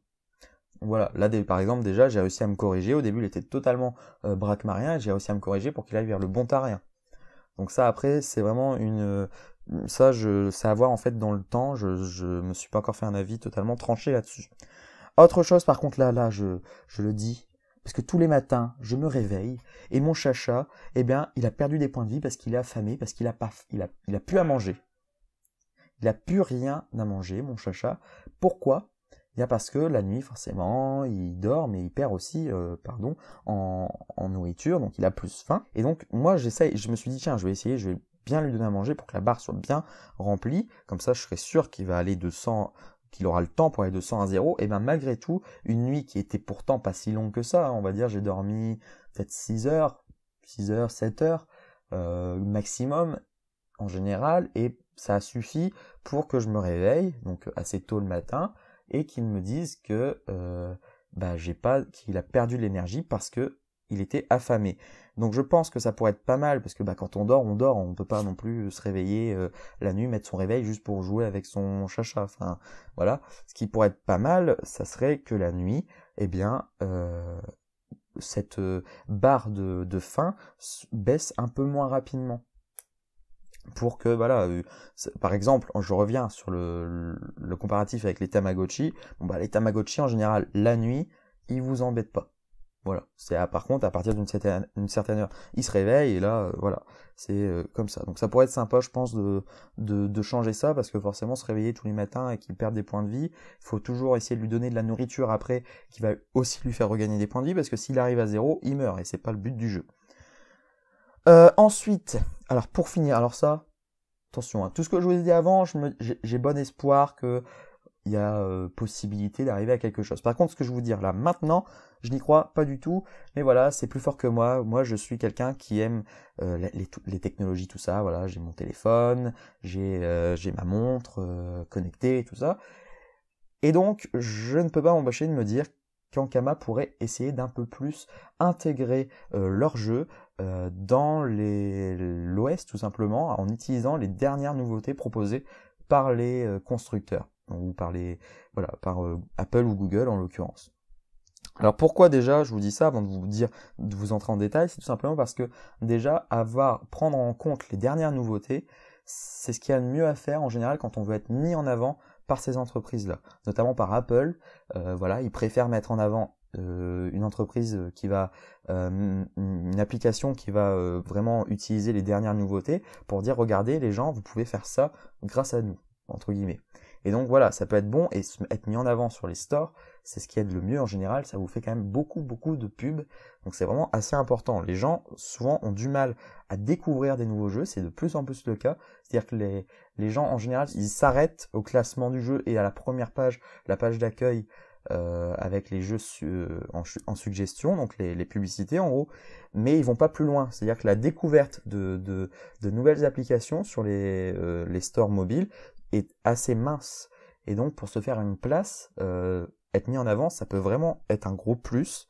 Voilà, là par exemple déjà j'ai réussi à me corriger. Au début il était totalement Brakmarien et j'ai réussi à me corriger pour qu'il aille vers le Bontarien. Donc ça après c'est vraiment c'est à voir en fait dans le temps, je me suis pas encore fait un avis totalement tranché là-dessus. Autre chose par contre là je le dis, parce que tous les matins je me réveille et mon chacha, eh bien il a perdu des points de vie parce qu'il est affamé, parce qu'il a pas, il a plus à manger. Il a plus rien à manger mon chacha. Pourquoi ? Bien parce que la nuit forcément il dort mais il perd aussi en nourriture, donc il a plus faim. Et donc moi je me suis dit tiens je vais bien lui donner à manger pour que la barre soit bien remplie, comme ça je serai sûr qu'il va aller qu'il aura le temps pour aller de 100 à 0. Et bien malgré tout, une nuit qui était pourtant pas si longue que ça, on va dire j'ai dormi peut-être 6 heures, 7 heures maximum en général, et ça a suffi pour que je me réveille, donc assez tôt le matin, et qu'il me dise que qu'il a perdu de l'énergie parce que il était affamé. Donc je pense que ça pourrait être pas mal, parce que quand on dort, on peut pas non plus se réveiller la nuit, mettre son réveil juste pour jouer avec son chacha. Enfin voilà, ce qui pourrait être pas mal, ça serait que la nuit, eh bien cette barre de faim baisse un peu moins rapidement. Pour que voilà, par exemple, je reviens sur le comparatif avec les Tamagotchi. Les Tamagotchi en général la nuit, ils vous embêtent pas. Voilà, par contre à partir d'une certaine heure, ils se réveillent et là voilà, c'est comme ça. Donc ça pourrait être sympa, je pense, de changer ça, parce que forcément se réveiller tous les matins et qu'il perde des points de vie, il faut toujours essayer de lui donner de la nourriture après qui va aussi lui faire regagner des points de vie, parce que s'il arrive à 0, il meurt et c'est pas le but du jeu. Ensuite, alors pour finir, alors ça, attention, tout ce que je vous ai dit avant, j'ai bon espoir que il y a possibilité d'arriver à quelque chose. Par contre, ce que je vais vous dire là maintenant, je n'y crois pas du tout, mais voilà, c'est plus fort que moi. Moi, je suis quelqu'un qui aime les technologies, tout ça. Voilà, j'ai mon téléphone, j'ai ma montre connectée et tout ça. Et donc, je ne peux pas m'empêcher de me dire qu'Ankama pourrait essayer d'un peu plus intégrer leur jeu dans l'OS tout simplement, en utilisant les dernières nouveautés proposées par les constructeurs, ou par Apple ou Google en l'occurrence. Alors pourquoi déjà je vous dis ça avant de vous entrer en détail, c'est tout simplement parce que déjà prendre en compte les dernières nouveautés, c'est ce qu'il y a de mieux à faire en général quand on veut être mis en avant par ces entreprises-là, notamment par Apple. Ils préfèrent mettre en avant une entreprise une application qui va vraiment utiliser les dernières nouveautés pour dire regardez les gens, vous pouvez faire ça grâce à nous, entre guillemets. Et donc voilà, ça peut être bon et être mis en avant sur les stores, c'est ce qui aide le mieux en général, ça vous fait quand même beaucoup de pubs, donc c'est vraiment assez important. Les gens souvent ont du mal à découvrir des nouveaux jeux, c'est de plus en plus le cas, c'est-à-dire que les gens en général, ils s'arrêtent au classement du jeu et à la première page, la page d'accueil, avec les jeux en suggestion, donc les publicités en gros, mais ils vont pas plus loin. C'est-à-dire que la découverte de nouvelles applications sur les stores mobiles est assez mince. Et donc pour se faire une place, être mis en avant, ça peut vraiment être un gros plus.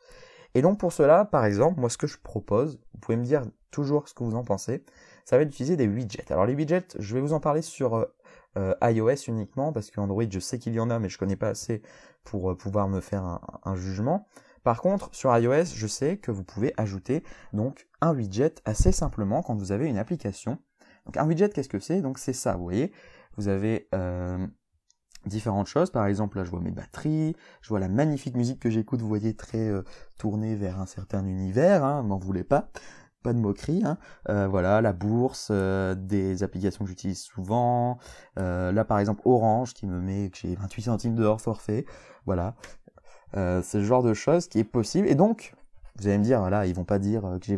Et donc pour cela, par exemple, moi ce que je propose, vous pouvez me dire toujours ce que vous en pensez, ça va être d'utiliser des widgets. Alors les widgets, je vais vous en parler sur iOS uniquement, parce qu'Android, je sais qu'il y en a, mais je connais pas assez pour pouvoir me faire un jugement. Par contre, sur iOS, je sais que vous pouvez ajouter donc un widget assez simplement quand vous avez une application. Donc un widget, qu'est-ce que c'est? Donc c'est ça, vous voyez, vous avez différentes choses. Par exemple, là, je vois mes batteries, je vois la magnifique musique que j'écoute, vous voyez, très tournée vers un certain univers, hein, m'en voulez pas de moquerie, hein. Voilà, la bourse, des applications que j'utilise souvent, là par exemple Orange qui me met que j'ai 28 centimes de hors forfait, voilà, c'est le genre de choses qui est possible. Et donc vous allez me dire, voilà, ils vont pas dire que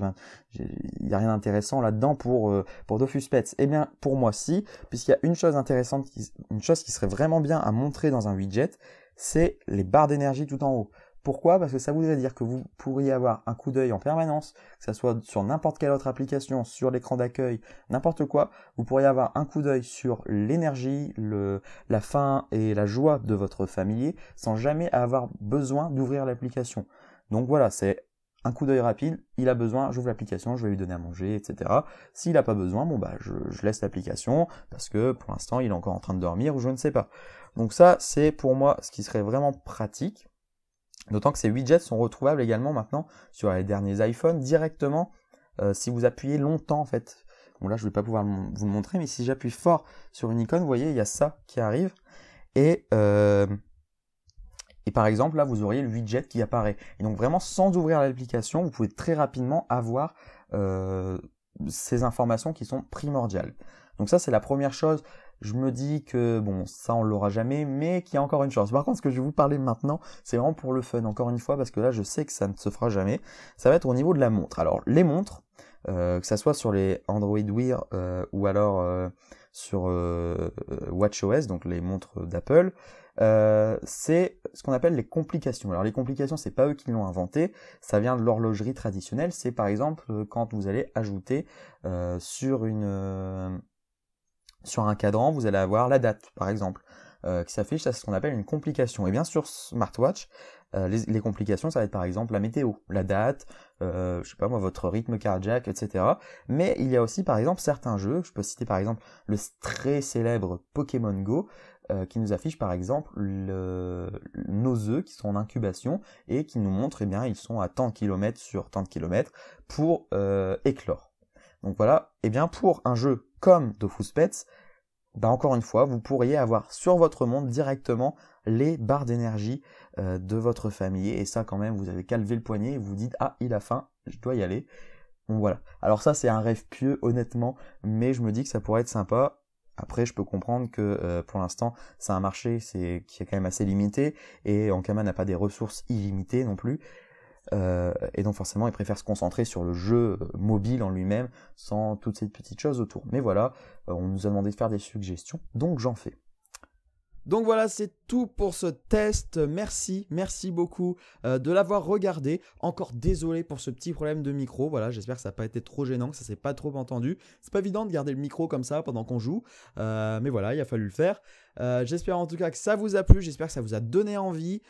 il y a rien d'intéressant là-dedans pour Dofus Pets. Eh bien, pour moi, si, puisqu'il y a une chose intéressante, une chose qui serait vraiment bien à montrer dans un widget, c'est les barres d'énergie tout en haut. Pourquoi? Parce que ça voudrait dire que vous pourriez avoir un coup d'œil en permanence, que ça soit sur n'importe quelle autre application, sur l'écran d'accueil, n'importe quoi, vous pourriez avoir un coup d'œil sur l'énergie, la faim et la joie de votre familier, sans jamais avoir besoin d'ouvrir l'application. Donc voilà, c'est un coup d'œil rapide, il a besoin, j'ouvre l'application, je vais lui donner à manger, etc. S'il n'a pas besoin, bon bah je laisse l'application, parce que pour l'instant il est encore en train de dormir ou je ne sais pas. Donc ça, c'est pour moi ce qui serait vraiment pratique. D'autant que ces widgets sont retrouvables également maintenant sur les derniers iPhones directement si vous appuyez longtemps en fait. Bon là je vais pas pouvoir vous le montrer, mais si j'appuie fort sur une icône, vous voyez il y a ça qui arrive et par exemple là vous auriez le widget qui apparaît. Et donc vraiment sans ouvrir l'application, vous pouvez très rapidement avoir ces informations qui sont primordiales. Donc ça c'est la première chose. Je me dis que, bon, ça on l'aura jamais, mais qu'il y a encore une chance. Par contre, ce que je vais vous parler maintenant, c'est vraiment pour le fun, encore une fois, parce que là, je sais que ça ne se fera jamais. Ça va être au niveau de la montre. Alors, les montres, que ça soit sur les Android Wear ou alors sur WatchOS, donc les montres d'Apple, c'est ce qu'on appelle les complications. Alors, les complications, c'est pas eux qui l'ont inventé, ça vient de l'horlogerie traditionnelle. C'est par exemple quand vous allez ajouter sur un cadran, vous allez avoir la date, par exemple, qui s'affiche, ça c'est ce qu'on appelle une complication. Et bien sur smartwatch, les complications, ça va être par exemple la météo, la date, je sais pas moi, votre rythme cardiaque, etc. Mais il y a aussi par exemple certains jeux, je peux citer par exemple le très célèbre Pokémon Go, qui nous affiche par exemple nos œufs qui sont en incubation et qui nous montrent, eh bien, ils sont à tant de kilomètres sur tant de kilomètres pour éclore. Donc voilà, et bien pour un jeu comme Dofus Pets, bah encore une fois, vous pourriez avoir sur votre montre directement les barres d'énergie de votre famille. Et ça quand même, vous avez qu'à lever le poignet et vous dites « Ah, il a faim, je dois y aller ». Donc voilà. Alors ça, c'est un rêve pieux, honnêtement, mais je me dis que ça pourrait être sympa. Après, je peux comprendre que pour l'instant, c'est un marché qui est quand même assez limité et Ankama n'a pas des ressources illimitées non plus. Et donc forcément, ils préfèrent se concentrer sur le jeu mobile en lui-même, sans toutes ces petites choses autour. Mais voilà, on nous a demandé de faire des suggestions, donc j'en fais. Donc voilà, c'est tout pour ce test. Merci beaucoup de l'avoir regardé. Encore désolé pour ce petit problème de micro. Voilà, j'espère que ça n'a pas été trop gênant, que ça s'est pas trop entendu. C'est pas évident de garder le micro comme ça pendant qu'on joue, mais voilà, il a fallu le faire. J'espère en tout cas que ça vous a plu, j'espère que ça vous a donné envie.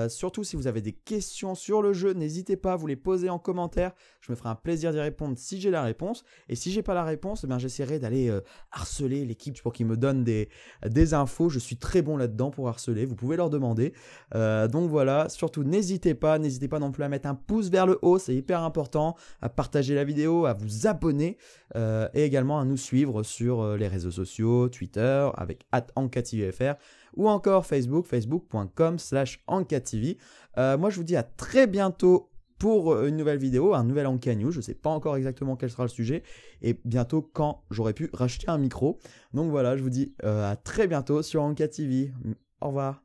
Surtout si vous avez des questions sur le jeu, n'hésitez pas à vous les poser en commentaire. Je me ferai un plaisir d'y répondre si j'ai la réponse. Et si j'ai pas la réponse, j'essaierai d'aller harceler l'équipe pour qu'ils me donnent des infos. Je suis très bon là-dedans pour harceler, vous pouvez leur demander. Donc voilà, surtout n'hésitez pas non plus à mettre un pouce vers le haut, c'est hyper important, à partager la vidéo, à vous abonner et également à nous suivre sur les réseaux sociaux, Twitter avec @AnkaTVFR ou encore Facebook, facebook.com/AnkaTV. Moi je vous dis à très bientôt pour une nouvelle vidéo, un nouvel Anka News. Je ne sais pas encore exactement quel sera le sujet et bientôt quand j'aurai pu racheter un micro. Donc voilà, je vous dis à très bientôt sur Anka TV. Au revoir.